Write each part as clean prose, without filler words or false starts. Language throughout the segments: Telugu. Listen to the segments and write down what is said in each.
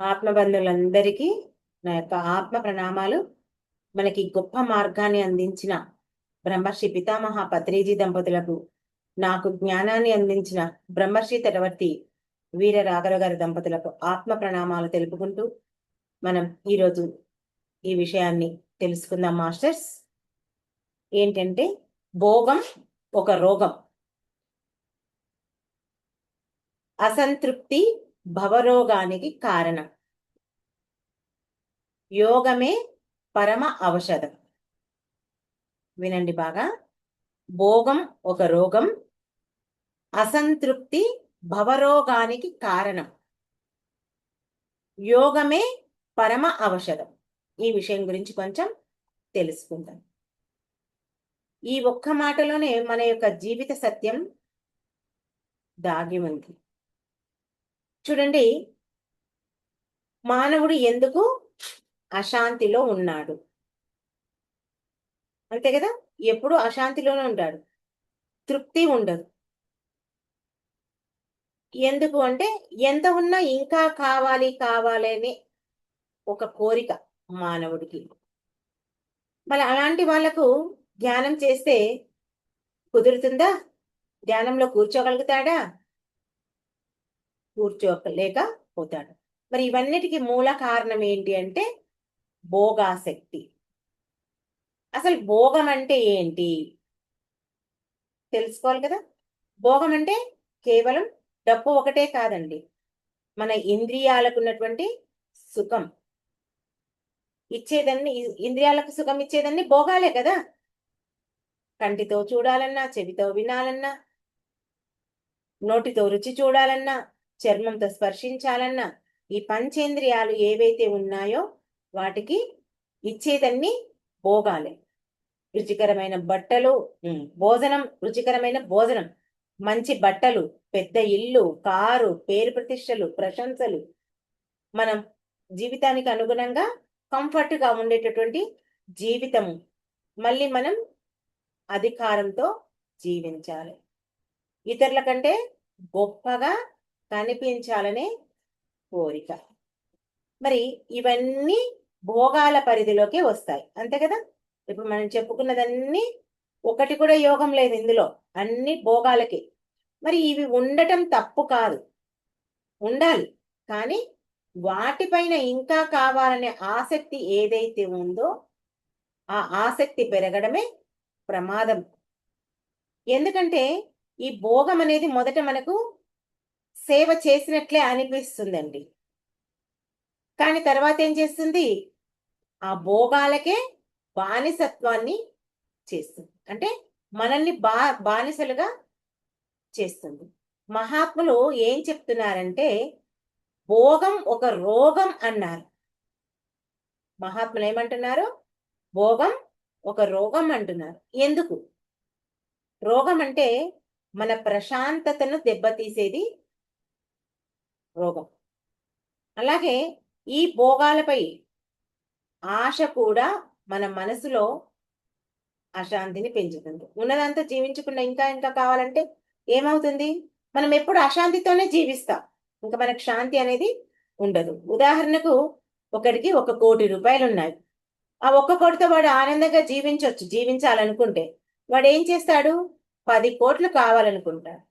ఆత్మబంధువులందరికీ నా యొక్క ఆత్మ ప్రణామాలు. మనకి గొప్ప మార్గాన్ని అందించిన బ్రహ్మర్షి పితామహ పత్రిజీ దంపతులకు, నాకు జ్ఞానాన్ని అందించిన బ్రహ్మర్షి తటవర్తి వీర రాఘవ గారి దంపతులకు ఆత్మ ప్రణామాలు తెలుపుకుంటూ మనం ఈరోజు ఈ విషయాన్ని తెలుసుకుందాం మాస్టర్స్. ఏంటంటే భోగం ఒక రోగం, అసంతృప్తి భవరోగానికి కారణం, యోగమే పరమ ఔషధం. వినండి బాగా. భోగం ఒక రోగం, అసంతృప్తి భవరోగానికి కారణం, యోగమే పరమ ఔషధం. ఈ విషయం గురించి కొంచెం తెలుసుకుందాం. ఈ ఒక్క మాటలోనే మన యొక్క జీవిత సత్యం దాగి ఉంది. చూడండి, మానవుడు ఎందుకు అశాంతిలో ఉన్నాడు? అంతే కదా, ఎప్పుడు అశాంతిలోనే ఉంటాడు, తృప్తి ఉండదు. ఎందుకు అంటే ఎంత ఉన్నా ఇంకా కావాలి కావాలి అని ఒక కోరిక మానవుడికి. మరి అలాంటి వాళ్లకు ధ్యానం చేస్తే కుదురుతుందా? ధ్యానంలో కూర్చోగలుగుతాడా? కూర్చోలేకపోతాడు. మరి ఇవన్నిటికీ మూల కారణం ఏంటి అంటే భోగాసక్తి. అసలు భోగం అంటే ఏంటి తెలుసుకోవాలి కదా. భోగం అంటే కేవలం డబ్బు ఒకటే కాదండి, మన ఇంద్రియాలకు ఉన్నటువంటి సుఖం ఇచ్చేదన్ని, ఇంద్రియాలకు సుఖం ఇచ్చేదన్ని భోగాలే కదా. కంటితో చూడాలన్నా, చెవితో వినాలన్నా, నోటితో రుచి చూడాలన్నా, చర్మంతో స్పర్శించాలన్నా, ఈ పంచేంద్రియాలు ఏవైతే ఉన్నాయో వాటికి ఇచ్చేదన్ని భోగాలే. రుచికరమైన బట్టలు, భోజనం, రుచికరమైన భోజనం, మంచి బట్టలు, పెద్ద ఇల్లు, కారు, పేరు ప్రతిష్టలు, ప్రశంసలు, మనం జీవితానికి అనుగుణంగా కంఫర్ట్ గా ఉండేటటువంటి జీవితము, మళ్ళీ మనం అధికారంతో జీవించాలి, ఇతరుల కంటే గొప్పగా కనిపించాలనే కోరిక. మరి ఇవన్నీ భోగాల పరిధిలోకి వస్తాయి, అంతే కదా. ఇప్పుడు మనం చెప్పుకున్నదన్నీ ఒకటి కూడా యోగం లేదు ఇందులో, అన్ని భోగాలకి. మరి ఇవి ఉండటం తప్పు కాదు, ఉండాలి. కానీ వాటిపైన ఇంకా కావాలనే ఆసక్తి ఏదైతే ఉందో ఆ ఆసక్తి పెరగడమే ప్రమాదం. ఎందుకంటే ఈ భోగం అనేది మొదట మనకు సేవ చేసినట్లే అనిపిస్తుందండి, కానీ తర్వాత ఏం చేస్తుంది? ఆ భోగాలకే బానిసత్వాన్ని చేస్తుంది, అంటే మనల్ని బానిసలుగా చేస్తుంది. మహాత్ములు ఏం చెప్తున్నారంటే భోగం ఒక రోగం అన్నారు. మహాత్ములు ఏమంటున్నారు? భోగం ఒక రోగం అంటున్నారు. ఎందుకు? రోగం అంటే మన ప్రశాంతతను దెబ్బతీసేది రోగం. అలాగే ఈ భోగాలపై ఆశ కూడా మన మనసులో అశాంతిని పెంచుతుంది. ఉన్నదంతా జీవించకుండా ఇంకా ఇంకా కావాలంటే ఏమవుతుంది? మనం ఎప్పుడు అశాంతితోనే జీవిస్తాం, ఇంకా మనకు శాంతి అనేది ఉండదు. ఉదాహరణకు ఒకడికి 1,00,00,000 ఉన్నాయి. ఆ 1,00,00,000తో వాడు ఆనందంగా జీవించాలనుకుంటే వాడు ఏం చేస్తాడు? 10 కోట్లు కావాలనుకుంటాడు.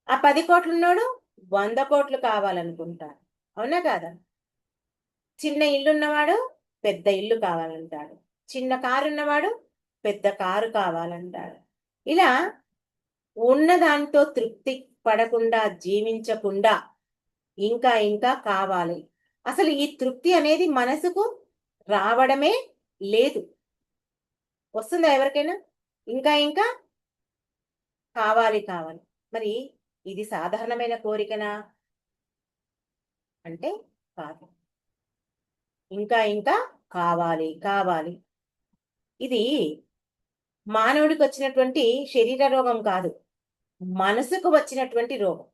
ఆ 10 కోట్లు ఉన్నోడు 100 కోట్లు కావాలనుకుంటాడు, అవునా కాదా? చిన్న ఇల్లున్నవాడు పెద్ద ఇల్లు కావాలంటాడు, చిన్న కారు ఉన్నవాడు పెద్ద కారు కావాలంటాడు. ఇలా ఉన్నదాంతో తృప్తి పడకుండా జీవించకుండా ఇంకా ఇంకా కావాలి. అసలు ఈ తృప్తి అనేది మనసుకు రావడమే లేదు. వస్తుందా ఎవరికైనా? ఇంకా ఇంకా కావాలి కావాలి. మరి ఇది సాధారణమైన కోరికనా అంటే కాదు. ఇంకా ఇంకా కావాలి కావాలి. ఇది మానవుడికి వచ్చినటువంటి శరీర రోగం కాదు, మనసుకు వచ్చినటువంటి రోగం,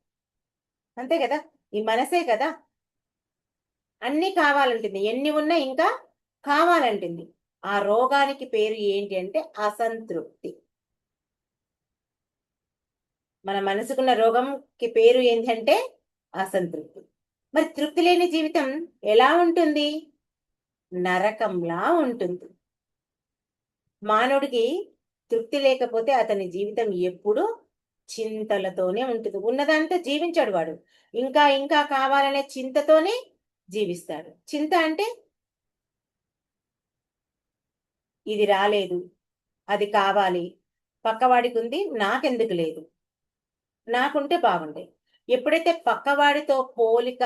అంతే కదా. ఈ మనసే కదా అన్ని కావాలంటుంది, ఎన్ని ఉన్నా ఇంకా కావాలంటుంది. ఆ రోగానికి పేరు ఏంటి అంటే అసంతృప్తి. మన మనసుకున్న రోగంకి పేరు ఏంటంటే అసంతృప్తి. మరి తృప్తి లేని జీవితం ఎలా ఉంటుంది? నరకంలా ఉంటుంది. మానవుడికి తృప్తి లేకపోతే అతని జీవితం ఎప్పుడూ చింతలతోనే ఉంటుంది. ఉన్నదంతా జీవించాడు వాడు. ఇంకా ఇంకా కావాలనే చింతతోనే జీవిస్తాడు. చింత అంటే ఇది రాలేదు, అది కావాలి, పక్కవాడికి ఉంది, నాకెందుకు లేదు, నాకుంటే బాగుండే. ఎప్పుడైతే పక్కవాడితో పోలిక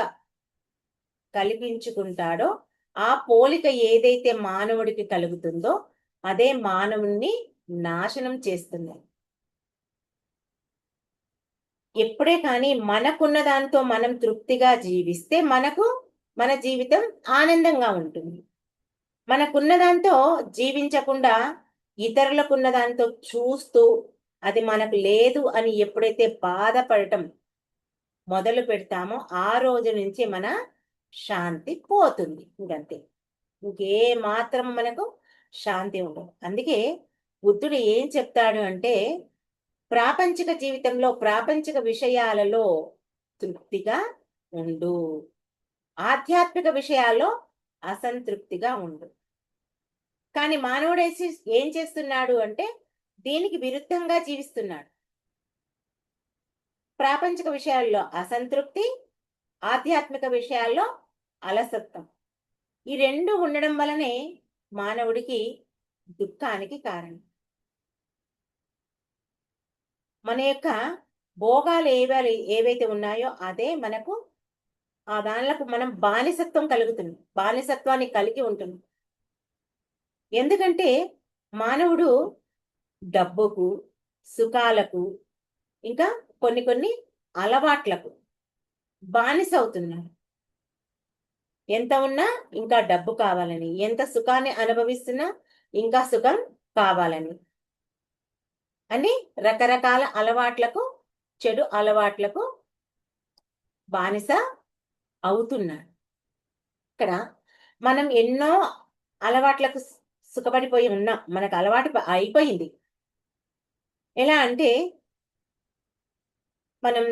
కల్పించుకుంటాడో, ఆ పోలిక ఏదైతే మానవుడికి కలుగుతుందో అదే మానవుణ్ణి నాశనం చేస్తుంది. ఎప్పుడే కానీ మనకున్న దాంతో మనం తృప్తిగా జీవిస్తే మన జీవితం ఆనందంగా ఉంటుంది. మనకున్న దాంతో జీవించకుండా ఇతరులకున్న దాంతో చూస్తూ అది మనకు లేదు అని ఎప్పుడైతే బాధపడటం మొదలు పెడతామో ఆ రోజు నుంచి మన శాంతి పోతుంది. ఇంకంతే. ఇంకే మాత్రం మనకు శాంతి ఉండదు. అందుకే బుద్ధుడు ఏం చెప్తాడు అంటే, ప్రాపంచిక జీవితంలో ప్రాపంచిక విషయాలలో తృప్తిగా ఉండు, ఆధ్యాత్మిక విషయాల్లో అసంతృప్తిగా ఉండు. కానీ మానవుడేసి ఏం చేస్తున్నాడు అంటే దీనికి విరుద్ధంగా జీవిస్తున్నాడు. ప్రాపంచిక విషయాల్లో అసంతృప్తి, ఆధ్యాత్మిక విషయాల్లో అలసత్వం. ఈ రెండు ఉండడం వలనే మానవుడికి దుఃఖానికి కారణం. మన యొక్క భోగాలు ఏవైతే ఉన్నాయో అదే మనకు ఆ దానిలకు మనం బానిసత్వం కలుగుతుంది. బానిసత్వాన్ని కలిగి ఉంటుంది. ఎందుకంటే మానవుడు డబ్బుకు, సుఖాలకు, ఇంకా కొన్ని కొన్ని అలవాట్లకు బానిస అవుతున్నాడు. ఎంత ఉన్నా ఇంకా డబ్బు కావాలని, ఎంత సుఖాన్ని అనుభవిస్తున్నా ఇంకా సుఖం కావాలని అని రకరకాల అలవాట్లకు, చెడు అలవాట్లకు బానిస అవుతున్నాడు. ఇక్కడ మనం ఎన్నో అలవాట్లకు సుఖపడిపోయి ఉన్నాం. మనకు అలవాటు అయిపోయింది. ఎలా అంటే మనం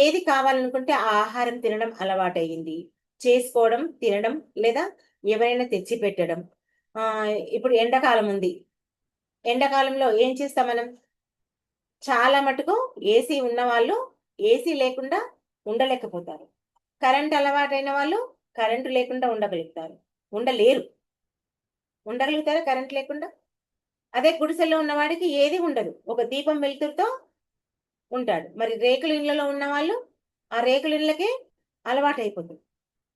ఏది కావాలనుకుంటే ఆ ఆహారం తినడం అలవాటయింది. చేసుకోవడం, తినడం, లేదా ఎవరైనా తెచ్చి పెట్టడం. ఇప్పుడు ఎండాకాలం ఉంది. ఎండాకాలంలో ఏం చేస్తాం మనం? చాలా మటుకు ఏసీ ఉన్నవాళ్ళు ఏసీ లేకుండా ఉండలేకపోతారు. కరెంట్ అలవాటైన వాళ్ళు కరెంటు లేకుండా ఉండగలుగుతారు. ఉండలేరు. ఉండగలుగుతారా కరెంట్ లేకుండా? అదే గుడిసెలో ఉన్నవాడికి ఏది ఉండదు. ఒక దీపం వెలుతురుతో ఉంటాడు. మరి రేకుల ఇళ్లలో ఉన్నవాళ్ళు ఆ రేకుల ఇళ్ళకే అలవాటైపోతుంది.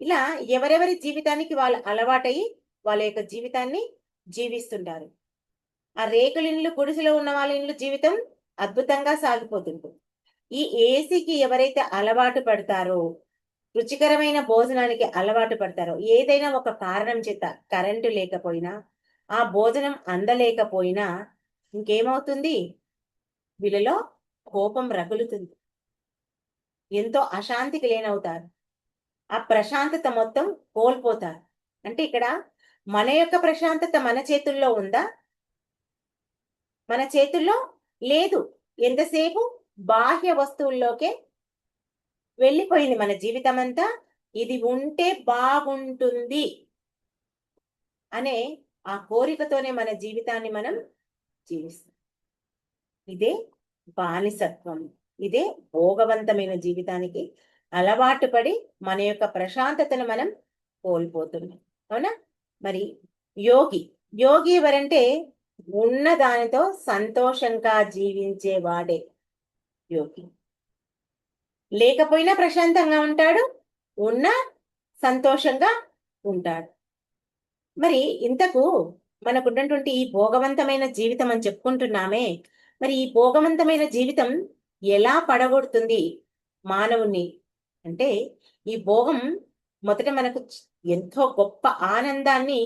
ఇలా ఎవరెవరి జీవితానికి వాళ్ళు అలవాటయ్యి వాళ్ళ యొక్క జీవితాన్ని జీవిస్తుంటారు. ఆ రేకుల ఇండ్లు, గుడిసెలో ఉన్న వాళ్ళ ఇండ్లు జీవితం అద్భుతంగా సాగిపోతుంటుంది. ఈ ఏసీకి ఎవరైతే అలవాటు పడతారో, రుచికరమైన భోజనానికి అలవాటు పడతారో, ఏదైనా ఒక కారణం చేత కరెంటు లేకపోయినా, ఆ భోజనం అందలేకపోయినా ఇంకేమవుతుంది? వీళ్ళలో కోపం రగులుతుంది. ఎంతో అశాంతికి లోనవుతారు. ఆ ప్రశాంతత మొత్తం కోల్పోతారు. అంటే ఇక్కడ మన యొక్క ప్రశాంతత మన చేతుల్లో ఉందా? మన చేతుల్లో లేదు. ఎంతసేపు బాహ్య వస్తువుల్లోకే వెళ్ళిపోయింది మన జీవితమంతా. ఇది ఉంటే బాగుంటుంది అనే ఆ కోరికతోనే మన జీవితాన్ని మనం జీవిస్తాం. ఇదే బానిసత్వం. ఇదే భోగవంతమైన జీవితానికి అలవాటు పడి మన యొక్క ప్రశాంతతను మనం కోల్పోతున్నాం. అవునా? మరి యోగి, యోగి ఎవరంటే ఉన్న దానితో సంతోషంగా జీవించేవాడే యోగి. లేకపోయినా ప్రశాంతంగా ఉంటాడు, ఉన్న సంతోషంగా ఉంటాడు. మరి ఇంతకు మనకున్నటువంటి ఈ భోగవంతమైన జీవితం అని చెప్పుకుంటున్నామే, మరి ఈ భోగవంతమైన జీవితం ఎలా పడగొడుతుంది మానవుణ్ణి అంటే, ఈ భోగం మొదట మనకు ఎంతో గొప్ప ఆనందాన్ని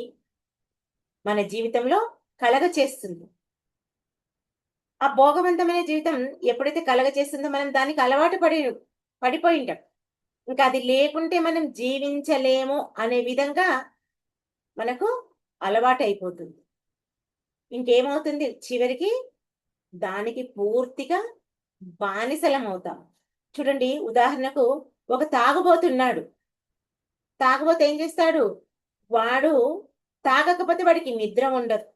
మన జీవితంలో కలగచేస్తుంది. ఆ భోగవంతమైన జీవితం ఎప్పుడైతే కలగచేస్తుందో మనం దానికి అలవాటు పడిపోయి ఉంటాం. ఇంకా అది లేకుంటే మనం జీవించలేము అనే విధంగా మనకు అలవాటైపోతుంది. ఇంకేమవుతుంది? చివరికి దానికి పూర్తిగా బానిసలం అవుతాం. చూడండి, ఉదాహరణకు ఒక తాగుబోతున్నాడు. తాగబోతే ఏం చేస్తాడు? వాడు తాగకపోతే వాడికి నిద్ర ఉండదు,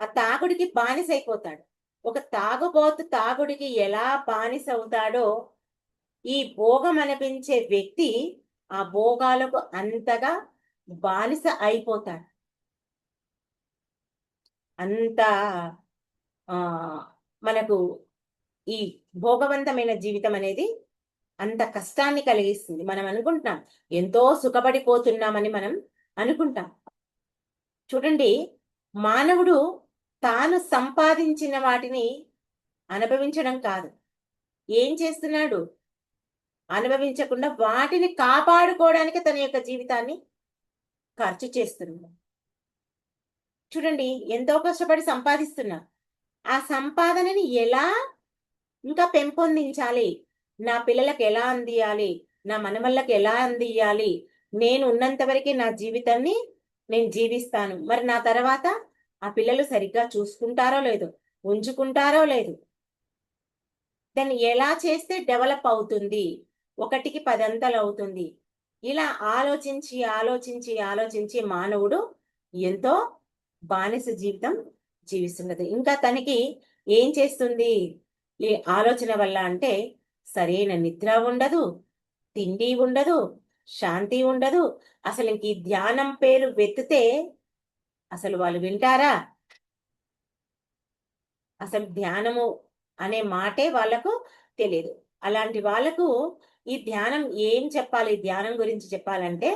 ఆ తాగుడికి బానిస అయిపోతాడు. ఒక తాగుడికి ఎలా బానిస అవుతాడో ఈ భోగం అనిపించే వ్యక్తి ఆ భోగాలకు అంతగా బానిస అయిపోతాడు. అంత ఆ మనకు ఈ భోగవంతమైన జీవితం అనేది అంత కష్టాన్ని కలిగిస్తుంది. మనం అనుకుంటున్నాం ఎంతో సుఖపడిపోతున్నామని మనం అనుకుంటాం. చూడండి, మానవుడు తాను సంపాదించిన వాటిని అనుభవించడం కాదు, ఏం చేస్తున్నాడు? అనుభవించకుండా వాటిని కాపాడుకోవడానికి తన యొక్క జీవితాన్ని ఖర్చు చేస్తున్నాడు. చూడండి, ఎంతో కష్టపడి సంపాదిస్తున్నా, ఆ సంపాదనని ఎలా ఇంకా పెంపొందించాలి, నా పిల్లలకు ఎలా అందియాలి, నా మనవళ్ళకి ఎలా అందియాలి, నేను ఉన్నంత వరకే నా జీవితాన్ని నేను జీవిస్తాను, మరి నా తర్వాత ఆ పిల్లలు సరిగ్గా చూసుకుంటారో లేదో, ఉంచుకుంటారో లేదు, దాన్ని ఎలా చేస్తే డెవలప్ అవుతుంది, ఒకటికి 10 అంతలు అవుతుంది, ఇలా ఆలోచించి ఆలోచించి ఆలోచించి మానవుడు ఎంతో బానిస జీవితం జీవిస్తున్నది. ఇంకా తనకి ఏం చేస్తుంది ఈ ఆలోచన వల్ల అంటే, సరైన నిద్ర ఉండదు, తిండి ఉండదు, శాంతి ఉండదు. అసలు ఇంక ఈ ధ్యానం పేరు వెతితే అసలు వాళ్ళు వింటారా? అసలు ధ్యానము అనే మాటే వాళ్ళకు తెలియదు. అలాంటి వాళ్ళకు ఈ ధ్యానం ఏం చెప్పాలి? ధ్యానం గురించి చెప్పాలంటే,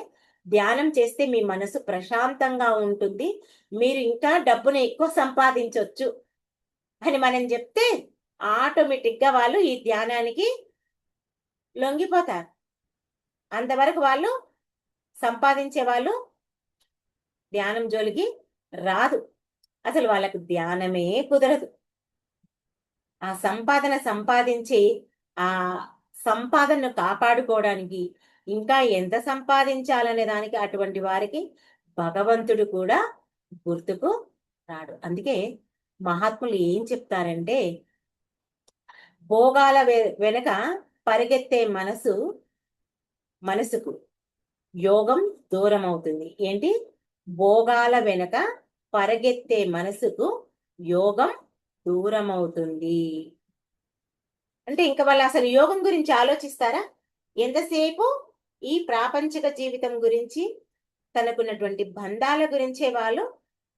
ధ్యానం చేస్తే మీ మనసు ప్రశాంతంగా ఉంటుంది, మీరు ఇంకా డబ్బును ఎక్కువ సంపాదించొచ్చు అని మనం చెప్తే ఆటోమేటిక్గా వాళ్ళు ఈ ధ్యానానికి లొంగిపోతారు. అంతవరకు వాళ్ళు సంపాదించే వాళ్ళు ధ్యానం జోలికి రాదు. అసలు వాళ్ళకు ధ్యానమే కుదరదు. ఆ సంపాదన సంపాదించి ఆ సంపాదనను కాపాడుకోవడానికి ఇంకా ఎంత సంపాదించాలనే దానికి అటువంటి వారికి భగవంతుడు కూడా గుర్తుకు రాడు. అందుకే మహాత్ములు ఏం చెప్తారంటే, భోగాల వెనక పరిగెత్తే మనసుకు యోగం దూరం అవుతుంది. ఏంటి? భోగాల వెనక పరిగెత్తే మనసుకు యోగం దూరం అవుతుంది. అంటే ఇంకా వాళ్ళు అసలు యోగం గురించి ఆలోచిస్తారా? ఎంతసేపు ఈ ప్రాపంచిక జీవితం గురించి, తనకున్నటువంటి బంధాల గురించే వాళ్ళు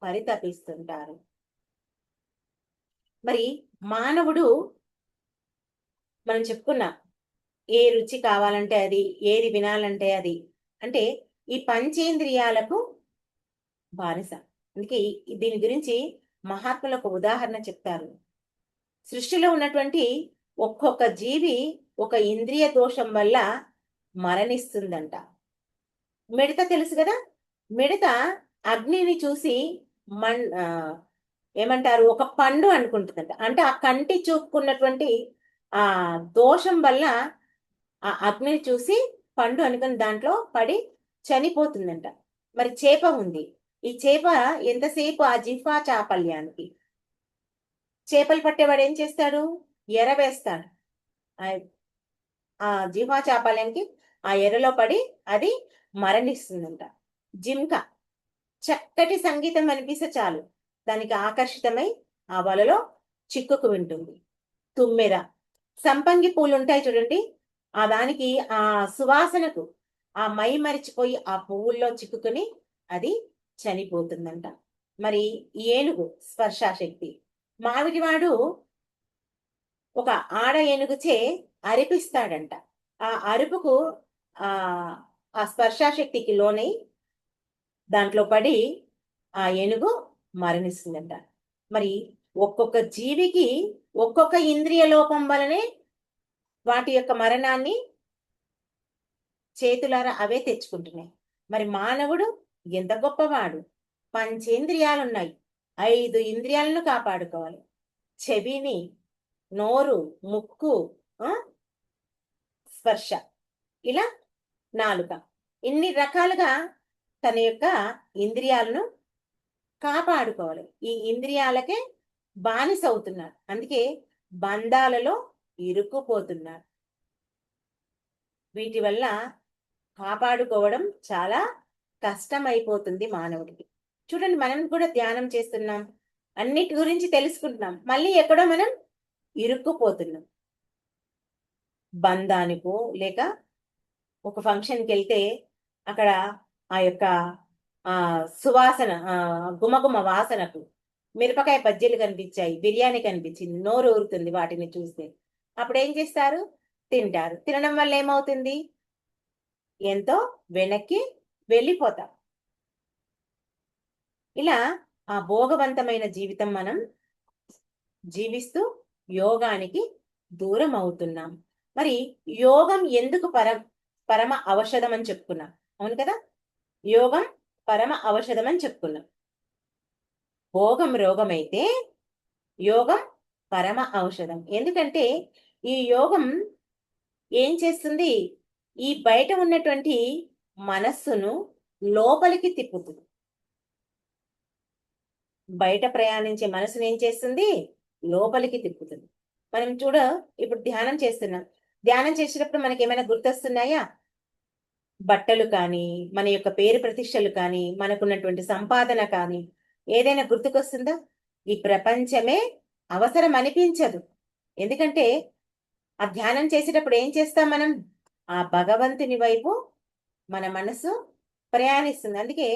పరితపిస్తుంటారు. మరి మానవుడు మనం చెప్పుకున్నాం, ఏ రుచి కావాలంటే అది, ఏది వినాలంటే అది, అంటే ఈ పంచేంద్రియాలకు బానిస. అందుకే దీని గురించి మహాత్ములు ఒక ఉదాహరణ చెప్తారు. సృష్టిలో ఉన్నటువంటి ఒక్కొక్క జీవి ఒక ఇంద్రియ దోషం వల్ల మరణిస్తుందంట. మిడత తెలుసు కదా? మిడత అగ్నిని చూసి ఏమంటారు, ఒక పండు అనుకుంటుందంట. అంటే ఆ కంటి చూపుకున్నటువంటి ఆ దోషం వల్ల ఆ అగ్నిని చూసి పండు అనుకుని దాంట్లో పడి చనిపోతుందంట. మరి చేప ఉంది, ఈ చేప ఎంతసేపు ఆ జిహ్వా చాపల్యానికి, చేపలు పట్టేవాడు ఏం చేస్తాడు? ఎరవేస్తాడు. ఆ జిహ్వా చాపల్యానికి ఆ ఎరలో పడి అది మరణిస్తుందంట. జింక చక్కటి సంగీతం అనిపిస్తే చాలు, దానికి ఆకర్షితమై ఆ వలలో చిక్కుకు వింటుంది. తుమ్మెద, సంపంగి పూలు ఉంటాయి చూడండి, ఆ దానికి ఆ సువాసనకు ఆ మై మరిచిపోయి ఆ పువ్వుల్లో చిక్కుకుని అది చనిపోతుందంట. మరి ఏనుగు స్పర్శాశక్తి, మావిడివాడు ఒక ఆడ ఏనుగుచే అరిపిస్తాడంట. ఆ అరుపుకు ఆ ఆ స్పర్శాశక్తికి లోనై దాంట్లో పడి ఆ ఏనుగు మరణిస్తుందంట. మరి ఒక్కొక్క జీవికి ఒక్కొక్క ఇంద్రియ లోపం వలనే వాటి యొక్క మరణాన్ని చేతులారా అవే తెచ్చుకుంటున్నాయి. మరి మానవుడు ఎంత గొప్పవాడు! పంచేంద్రియాలున్నాయి, 5 ఇంద్రియాలను కాపాడుకోవాలి. చెవిని, నోరు, ముక్కు, స్పర్శ, ఇలా నాలుక, ఇన్ని రకాలుగా తన యొక్క ఇంద్రియాలను కాపాడుకోవాలి. ఈ ఇంద్రియాలకే బానిస అవుతున్నారు. అందుకే బంధాలలో ఇరుక్కుపోతున్నారు. వీటి వల్ల కాపాడుకోవడం చాలా కష్టమైపోతుంది మానవుడికి. చూడండి, మనం కూడా ధ్యానం చేస్తున్నాం, అన్నిటి గురించి తెలుసుకుంటున్నాం, మళ్ళీ ఎక్కడో మనం ఇరుక్కుపోతున్నాం. బంధానికో లేక ఒక ఫంక్షన్కి వెళ్తే అక్కడ ఆ యొక్క సువాసన, గుమగుమ వాసనకు మిరపకాయ బజ్జీలు కనిపించాయి, బిర్యానీ కనిపించింది, నోరు ఊరుతుంది వాటిని చూస్తే. అప్పుడు ఏం చేస్తారు? తింటారు. తినడం వల్ల ఏమవుతుంది? ఎంతో వెనక్కి వెళ్ళిపోతాం. ఇలా ఆ భోగవంతమైన జీవితం మనం జీవిస్తూ యోగానికి దూరం అవుతున్నాం. మరి యోగం ఎందుకు పరమ ఔషధం అని చెప్పుకున్నాం, అవును కదా? యోగం పరమ ఔషధం అని చెప్పుకున్నాం. భోగం రోగమైతే యోగం పరమ ఔషధం. ఎందుకంటే ఈ యోగం ఏం చేస్తుంది? ఈ బయట ఉన్నటువంటి మనస్సును లోపలికి తిప్పుతుంది. బయట ప్రయాణించే మనసును ఏం చేస్తుంది? లోపలికి తిప్పుతుంది. మనం ఇప్పుడు ధ్యానం చేస్తున్నాం. ధ్యానం చేసేటప్పుడు మనకి ఏమైనా గుర్తొస్తున్నాయా? బట్టలు కానీ, మన యొక్క పేరు ప్రతిష్టలు కానీ, మనకున్నటువంటి సంపాదన కానీ, ఏదైనా గుర్తుకొస్తుందా? ఈ ప్రపంచమే అవసరం అనిపించదు. ఎందుకంటే ఆ ధ్యానం చేసేటప్పుడు ఏం చేస్తాం మనం? ఆ భగవంతుని వైపు మన మనసు ప్రయాణిస్తుంది. అందుకే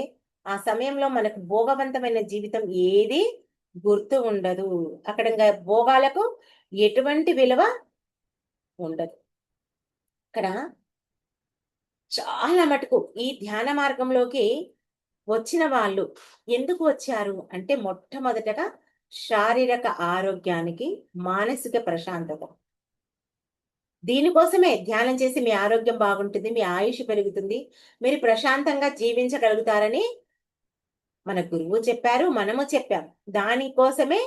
ఆ సమయంలో మనకు భోగవంతమైన జీవితం ఏది గుర్తు ఉండదు. అక్కడ భోగాలకు ఎటువంటి విలువ ఉండదు. ఇక్కడ చాలా మటుకు ఈ ధ్యాన మార్గంలోకి వచ్చిన వాళ్ళు ఎందుకు వచ్చారు అంటే, మొట్టమొదటగా శారీరక ఆరోగ్యానికి, మానసిక ప్రశాంతత. దీనికోసమే ధ్యానం చేసి మీ ఆరోగ్యం బాగుంటుంది, మీ ఆయుష్ పెరుగుతుంది, మీరు ప్రశాంతంగా జీవించగలుగుతారని మన గురువు చెప్పారు, మనము చెప్పాం. దానికోసమే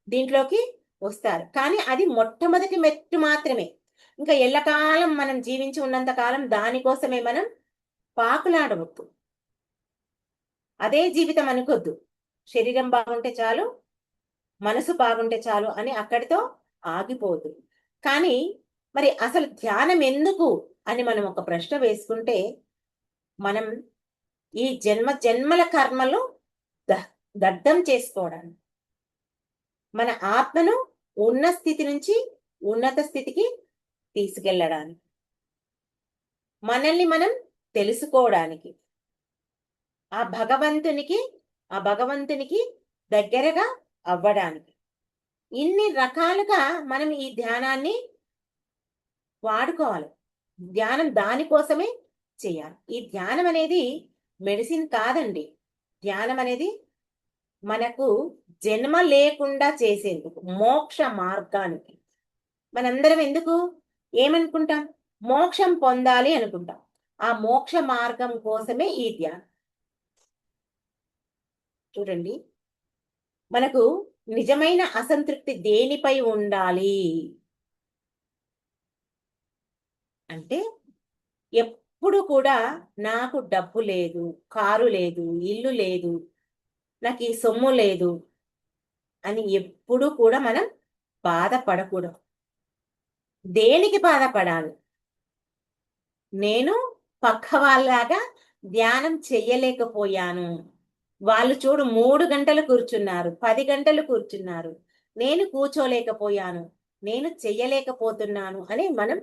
దీంట్లోకి వస్తారు. కానీ అది మొట్టమొదటి మెట్టు మాత్రమే. ఇంకా ఎల్లకాలం మనం జీవించి ఉన్నంత కాలం దానికోసమే మనం పాకులాడవద్దు. అదే జీవితం అనుకోద్దు. శరీరం బాగుంటే చాలు, మనసు బాగుంటే చాలు అని అక్కడితో ఆగిపోదు. కానీ మరి అసలు ధ్యానం ఎందుకు అని మనం ఒక ప్రశ్న వేసుకుంటే, మనం ఈ జన్మల కర్మలు దగ్ధం చేసుకోవడానికి, మన ఆత్మను ఉన్న స్థితి నుంచి ఉన్నత స్థితికి తీసుకెళ్ళడానికి, మనల్ని మనం తెలుసుకోవడానికి, ఆ భగవంతునికి దగ్గరగా అవ్వడానికి. ఇన్ని రకాలుగా మనం ఈ ధ్యానాన్ని వాడుకోవాలి. ధ్యానం దానికోసమే చేయాలి. ఈ ధ్యానం అనేది మెడిసిన్ కాదండి. ధ్యానం అనేది మనకు జన్మ లేకుండా చేసేందుకు, మోక్ష మార్గానికి. మనందరం ఎందుకు ఏమనుకుంటాం? మోక్షం పొందాలి అనుకుంటాం. ఆ మోక్ష మార్గం కోసమే ఈ ధ్యానం. చూడండి, మనకు నిజమైన అసంతృప్తి దేనిపై ఉండాలి అంటే, ఎప్పుడు కూడా నాకు డబ్బు లేదు, కారు లేదు, ఇల్లు లేదు, నాకు ఈ సొమ్ము లేదు అని ఎప్పుడు కూడా మనం బాధపడకూడదు. దేనికి బాధపడాలి? నేను పక్క వాళ్ళలాగా ధ్యానం చెయ్యలేకపోయాను, వాళ్ళు చూడు 3 గంటలు కూర్చున్నారు, 10 గంటలు కూర్చున్నారు, నేను కూర్చోలేకపోయాను, నేను చెయ్యలేకపోతున్నాను అని మనం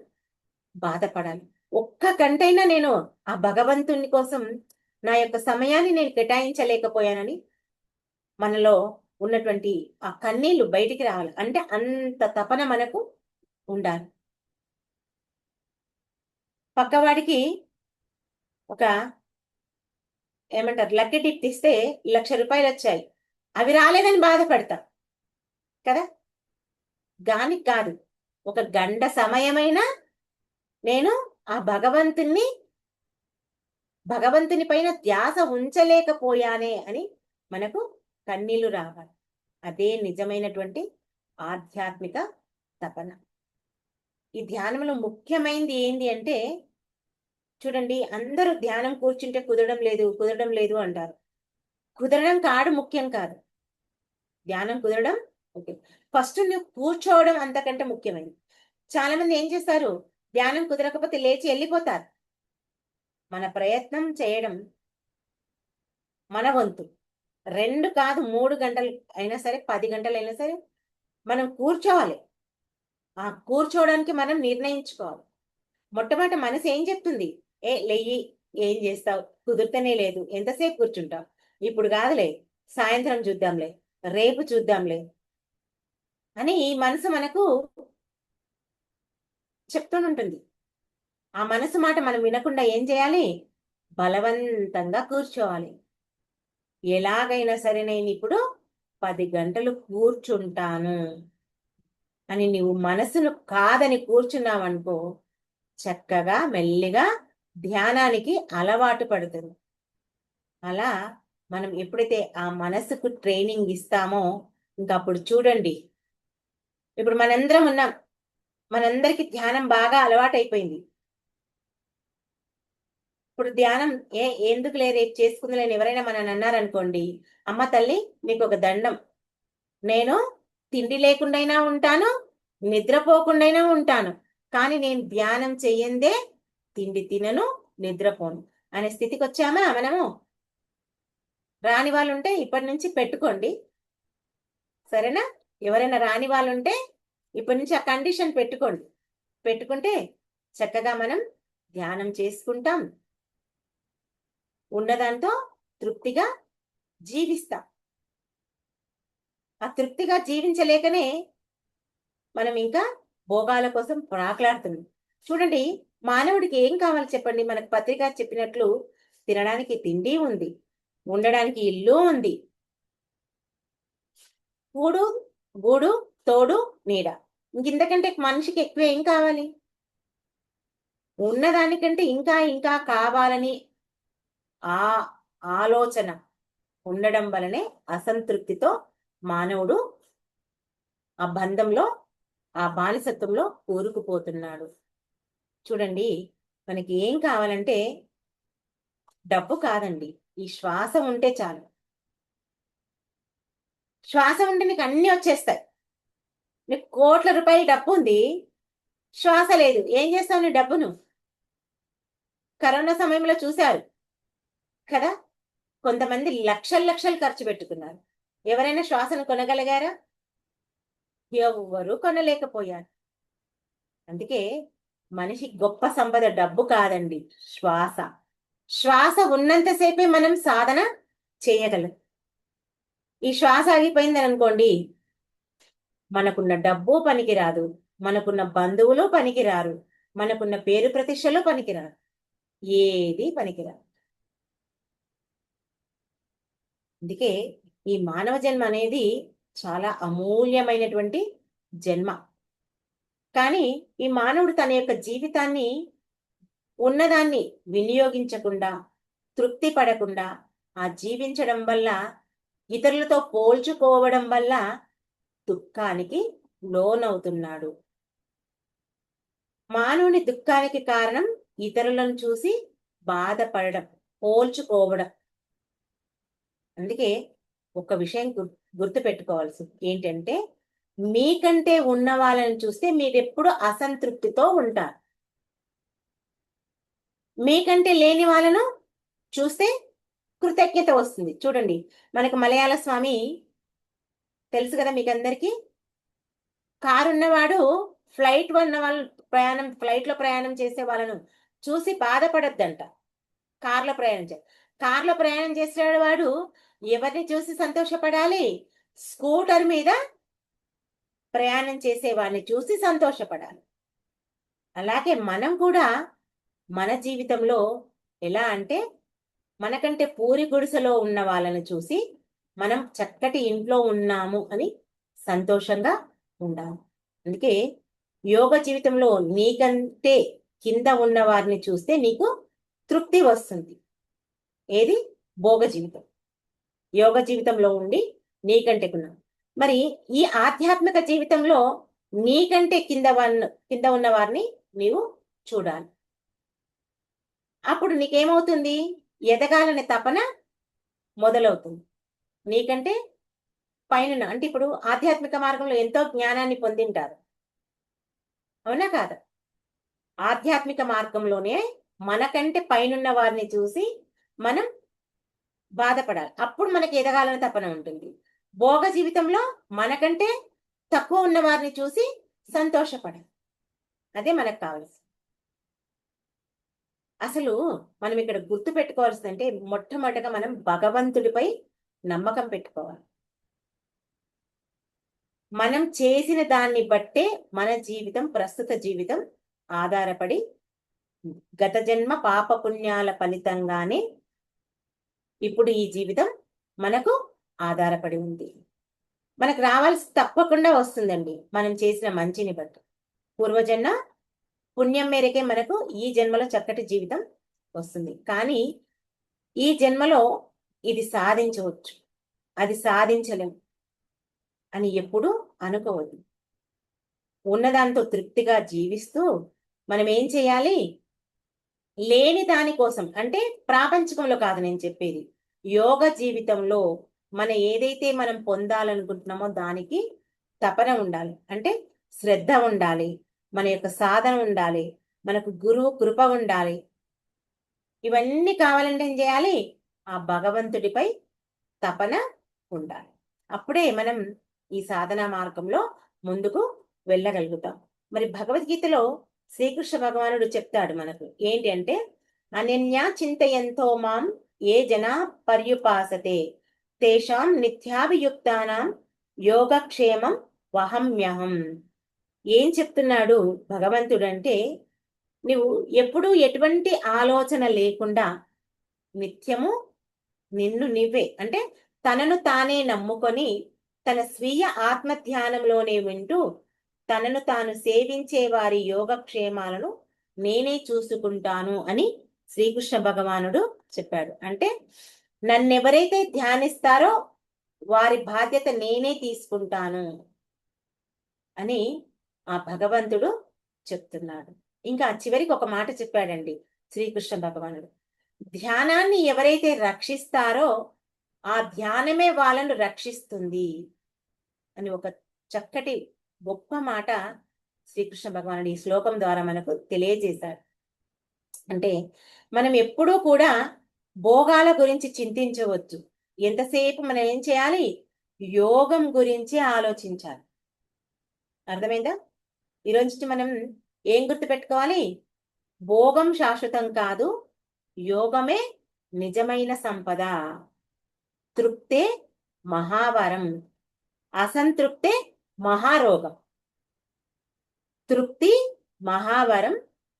బాధపడాలి. ఒక్క గంటైనా నేను ఆ భగవంతుని కోసం నా యొక్క సమయాన్ని నేను కేటాయించలేకపోయానని మనలో ఉన్నటువంటి ఆ కన్నీళ్లు బయటికి రావాలి. అంటే అంత తపన మనకు ఉండాలి. పక్కవాడికి ఒక ఏమంటారు, లక్కీ టిప్ ఇస్తే 1,00,000 రూపాయలు వచ్చాయి, అవి రాలేదని బాధపడతా కదా. గానికి కాదు, ఒక గంట సమయమైనా నేను ఆ భగవంతుని పైన ధ్యాస ఉంచలేకపోయానే అని మనకు కన్నీళ్లు రావాలి. అదే నిజమైనటువంటి ఆధ్యాత్మిక తపన. ఈ ధ్యానంలో ముఖ్యమైనది ఏంటి అంటే, చూడండి, అందరూ ధ్యానం కూర్చుంటే కుదరడం లేదు అంటారు. కుదరడం ముఖ్యం కాదు, ధ్యానం కుదరడం ఓకే. ఫస్ట్ నువ్వు కూర్చోవడం అంతకంటే ముఖ్యమైనది. చాలా మంది ఏం చేస్తారు? ధ్యానం కుదరకపోతే లేచి వెళ్ళిపోతారు. మన ప్రయత్నం చేయడం మన వంతు. 2 కాదు 3 గంటలు అయినా సరే, 10 గంటలైనా సరే మనం కూర్చోవాలి. ఆ కూర్చోవడానికి మనం నిర్ణయించుకోవాలి. మొట్టమొదట మనసు ఏం చెప్తుంది? లెయ్యి, ఏం చేస్తావు? కుదురుతనే లేదు. ఎంతసేపు కూర్చుంటావు? ఇప్పుడు కాదులే, సాయంత్రం చూద్దాంలే, రేపు చూద్దాంలే అని ఈ మనసు మనకు చెప్తూనుంటుంది. ఆ మనసు మాట మనం వినకుండా ఏం చేయాలి? బలవంతంగా కూర్చోవాలి. ఎలాగైనా సరే నేనిప్పుడు 10 గంటలు కూర్చుంటాను అని నీవు మనసును కాదని కూర్చున్నావనుకో, చక్కగా మెల్లిగా ధ్యానానికి అలవాటు పడుతుంది. అలా మనం ఎప్పుడైతే ఆ మనసుకు ట్రైనింగ్ ఇస్తామో, ఇంకప్పుడు చూడండి, ఇప్పుడు మనందరం ఉన్నాం. మనందరికీ ధ్యానం బాగా అలవాటైపోయింది. ఇప్పుడు ధ్యానం ఎందుకులే రేపు చేసుకుందిలేని ఎవరైనా మనని అన్నారనుకోండి, అమ్మ తల్లి నీకు ఒక దండం, నేను తిండి లేకుండైనా ఉంటాను, నిద్రపోకుండైనా ఉంటాను, కానీ నేను ధ్యానం చెయ్యందే తిండి తినను, నిద్రపోను అనే స్థితికి వచ్చామా మనము? రాని వాళ్ళు ఉంటే ఇప్పటి నుంచి పెట్టుకోండి, సరేనా? ఎవరైనా రాని వాళ్ళు ఉంటే ఇప్పటి నుంచి ఆ కండిషన్ పెట్టుకోండి. పెట్టుకుంటే చక్కగా మనం ధ్యానం చేసుకుంటాం, ఉన్నదాంతో తృప్తిగా జీవిస్తాం. ఆ తృప్తిగా జీవించలేకనే మనం ఇంకా భోగాల కోసం ప్రాకులాడుతున్నాం. చూడండి, మానవుడికి ఏం కావాలి చెప్పండి? మనకు పత్రిక చెప్పినట్లు తినడానికి తిండి ఉంది, ఉండడానికి ఇల్లు ఉంది, కూడు గూడు తోడు నీడ. ఇంకింతకంటే మనిషికి ఎక్కువ ఏం కావాలి? ఉన్నదానికంటే ఇంకా ఇంకా కావాలని ఆ ఆలోచన ఉండడం వలనే అసంతృప్తితో మానవుడు ఆ బంధంలో, ఆ బానిసత్వంలో కూరుకుపోతున్నాడు. చూడండి, మనకి ఏం కావాలంటే డబ్బు కాదండి, ఈ శ్వాస ఉంటే చాలు. శ్వాస ఉంటే నీకు అన్ని వచ్చేస్తాయి. నీకు కోట్ల రూపాయల డబ్బు ఉంది, శ్వాస లేదు, ఏం చేస్తావు నీ డబ్బును? కరోనా సమయంలో చూశారు కదా, కొంతమంది లక్షలు లక్షలు ఖర్చు పెట్టుకున్నారు. ఎవరైనా శ్వాసను కొనగలిగారా? ఎవ్వరూ కొనలేకపోయారు. అందుకే మనిషి గొప్ప సంపద డబ్బు కాదండి, శ్వాస. శ్వాస ఉన్నంతసేపే మనం సాధన చేయగలం. ఈ శ్వాస ఆగిపోయిందని అనుకోండి, మనకున్న డబ్బు పనికిరాదు, మనకున్న బంధువులు పనికిరారు, మనకున్న పేరు ప్రతిష్టలు పనికిరారు, ఏది పనికిరాదు. అందుకే ఈ మానవ జన్మ అనేది చాలా అమూల్యమైనటువంటి జన్మ. కానీ ఈ మానవుడు తన యొక్క జీవితాన్ని ఉన్నదాన్ని వినియోగించకుండా, తృప్తి పడకుండా ఆ జీవించడం వల్ల, ఇతరులతో పోల్చుకోవడం వల్ల దుఃఖానికి లోనవుతున్నాడు. మానవుని దుఃఖానికి కారణం ఇతరులను చూసి బాధపడడం, పోల్చుకోవడం. అందుకే ఒక విషయం గుర్తు పెట్టుకోవాల్సింది ఏంటంటే, మీకంటే ఉన్న వాళ్ళని చూస్తే మీరెప్పుడు అసంతృప్తితో ఉంటారు. మీకంటే లేని వాళ్ళను చూస్తే కృతజ్ఞత వస్తుంది. చూడండి, మనకు మలయాళ స్వామి తెలుసు కదా మీకందరికీ. కారు ఉన్నవాడు ఫ్లైట్ లో ప్రయాణం చేసే వాళ్ళను చూసి బాధపడద్దంట. కార్లో ప్రయాణం చే కార్లో ప్రయాణం చేసేవాడు ఎవరిని చూసి సంతోషపడాలి? స్కూటర్ మీద ప్రయాణం చేసేవాడిని చూసి సంతోషపడాలి. అలాగే మనం కూడా మన జీవితంలో ఎలా అంటే, మనకంటే పూరి గుడిసెలో ఉన్న వాళ్ళని చూసి మనం చక్కటి ఇంట్లో ఉన్నాము అని సంతోషంగా ఉండాలి. అందుకే యోగ జీవితంలో నీకంటే కింద ఉన్న వారిని చూస్తే నీకు తృప్తి వస్తుంది. ఏది? భోగ జీవితం. యోగ జీవితంలో ఉండి నీకంటే మరి ఈ ఆధ్యాత్మిక జీవితంలో నీకంటే కింద ఉన్న వారిని నీవు చూడాలి. అప్పుడు నీకేమవుతుంది? ఎదగాలనే తపన మొదలవుతుంది. నీకంటే పైన అంటే ఇప్పుడు ఆధ్యాత్మిక మార్గంలో ఎంతో జ్ఞానాన్ని పొందింటారు, అవునా కాదా? ఆధ్యాత్మిక మార్గంలోనే మనకంటే పైనున్న వారిని చూసి మనం బాధపడాలి. అప్పుడు మనకి ఎదగాలని తపన ఉంటుంది. భోగ జీవితంలో మనకంటే తక్కువ ఉన్న వారిని చూసి సంతోషపడాలి. అదే మనకు కావాల్సింది. అసలు మనం ఇక్కడ గుర్తు పెట్టుకోవాల్సిందంటే మొట్టమొదటగా మనం భగవంతుడిపై నమ్మకం పెట్టుకోవాలి. మనం చేసిన దాన్ని బట్టే మన జీవితం, ప్రస్తుత జీవితం ఆధారపడి గత జన్మ పాప పుణ్యాల ఫలితంగానే ఇప్పుడు ఈ జీవితం మనకు ఆధారపడి ఉంది. మనకు రావాల్సి తప్పకుండా వస్తుందండి, మనం చేసిన మంచిని బట్టి. పూర్వజన్మ పుణ్యం మేరకే మనకు ఈ జన్మలో చక్కటి జీవితం వస్తుంది. కానీ ఈ జన్మలో ఇది సాధించవచ్చు, అది సాధించలేం అని ఎప్పుడూ అనుకోవద్దు. ఉన్నదాంతో తృప్తిగా జీవిస్తూ మనం ఏం చేయాలి? లేని దానికోసం, అంటే ప్రాపంచికంలో కాదు నేను చెప్పేది, యోగ జీవితంలో ఏదైతే మనం పొందాలనుకుంటున్నామో దానికి తపన ఉండాలి. అంటే శ్రద్ధ ఉండాలి, మన యొక్క సాధన ఉండాలి, మనకు గురువు కృప ఉండాలి. ఇవన్నీ కావాలంటే ఏం చేయాలి? ఆ భగవంతుడిపై తపన ఉండాలి. అప్పుడే మనం ఈ సాధనా మార్గంలో ముందుకు వెళ్ళగలుగుతాం. మరి భగవద్గీతలో శ్రీకృష్ణ భగవానుడు చెప్తాడు మనకు ఏంటి అంటే, అనన్యా చింతయంతో మాం ఏ జనా పర్యుపాసతే తేషాం నిత్యాభియుక్తానాం యోగక్షేమం వహమ్యహం. ఏం చెప్తున్నాడు భగవంతుడు అంటే, నువ్వు ఎప్పుడూ ఎటువంటి ఆలోచన లేకుండా నిత్యము నిన్ను నువ్వే, అంటే తనను తానే నమ్ముకొని తన స్వీయ ఆత్మధ్యానంలోనే వింటూ తనను తాను సేవించే వారి యోగక్షేమాలను నేనే చూసుకుంటాను అని శ్రీకృష్ణ భగవానుడు చెప్పాడు. అంటే నన్నెవరైతే ధ్యానిస్తారో వారి బాధ్యత నేనే తీసుకుంటాను అని ఆ భగవంతుడు చెప్తున్నాడు. ఇంకా చివరికి ఒక మాట చెప్పాడండి శ్రీకృష్ణ భగవానుడు, ధ్యానాన్ని ఎవరైతే రక్షిస్తారో ఆ ధ్యానమే వాళ్ళను రక్షిస్తుంది అని ఒక చక్కటి గొప్ప మాట శ్రీకృష్ణ భగవానుడు ఈ శ్లోకం ద్వారా మనకు తెలియజేశాడు. అంటే మనం ఎప్పుడూ కూడా భోగాల గురించి చింతించవచ్చు. ఎంతసేపు మనం ఏం చేయాలి? యోగం గురించి ఆలోచించాలి. అర్థమైందా? ఈరోజు మనం ఏం గుర్తుపెట్టుకోవాలి? భోగం శాశ్వతం కాదు, యోగమే నిజమైన సంపద. తృప్తే మహావరం, అసంతృప్తే మహారోగం. తృప్తి మహావరం,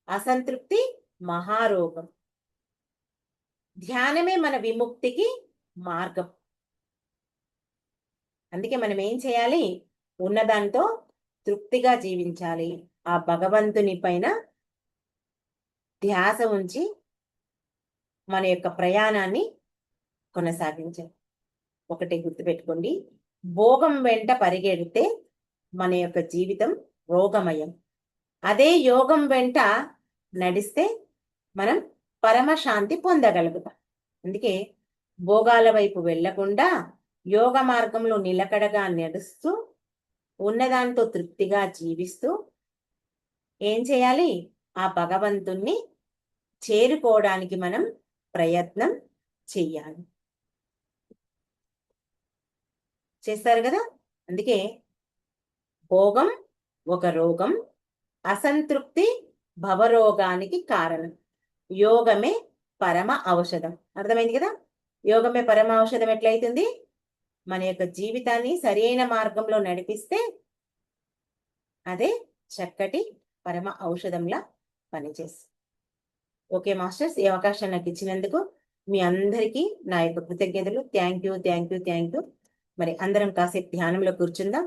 అసంతృప్తి మహారోగం. ధ్యానమే మన విముక్తికి మార్గం. అందుకే మనం ఏం చేయాలి? ఉన్నదాంతో తృప్తిగా జీవించాలి. ఆ భగవంతుని పైన ధ్యాస ఉంచి మన యొక్క ప్రయాణాన్ని కొనసాగించాలి. ఒకటి గుర్తుపెట్టుకోండి, భోగం వెంట పరిగెడితే మన యొక్క జీవితం రోగమయం. అదే యోగం వెంట నడిస్తే మనం పరమశాంతి పొందగలుగుతాం. అందుకే భోగాల వైపు వెళ్లకుండా యోగ మార్గంలో నిలకడగా నడుస్తూ ఉన్నదాంతో తృప్తిగా జీవిస్తూ ఏం చేయాలి? ఆ భగవంతుణ్ణి చేరుకోవడానికి మనం ప్రయత్నం చెయ్యాలి. చేస్తారు కదా? అందుకే భోగం ఒక రోగం, అసంతృప్తి భవరోగానికి కారణం. యోగమే పరమ ఔషధం. అర్థమైంది కదా? యోగమే పరమ ఔషధం ఎట్లయితుంది? మన యొక్క జీవితాన్ని సరైన మార్గంలో నడిపిస్తే అదే చక్కటి పరమ ఔషధంలా పనిచేస్తుంది. ఓకే మాస్టర్స్, ఈ అవకాశం నాకు ఇచ్చినందుకు మీ అందరికీ నా యొక్క కృతజ్ఞతలు. Thank you. మరి అందరం కాసేపు ధ్యానంలో కూర్చుందాం.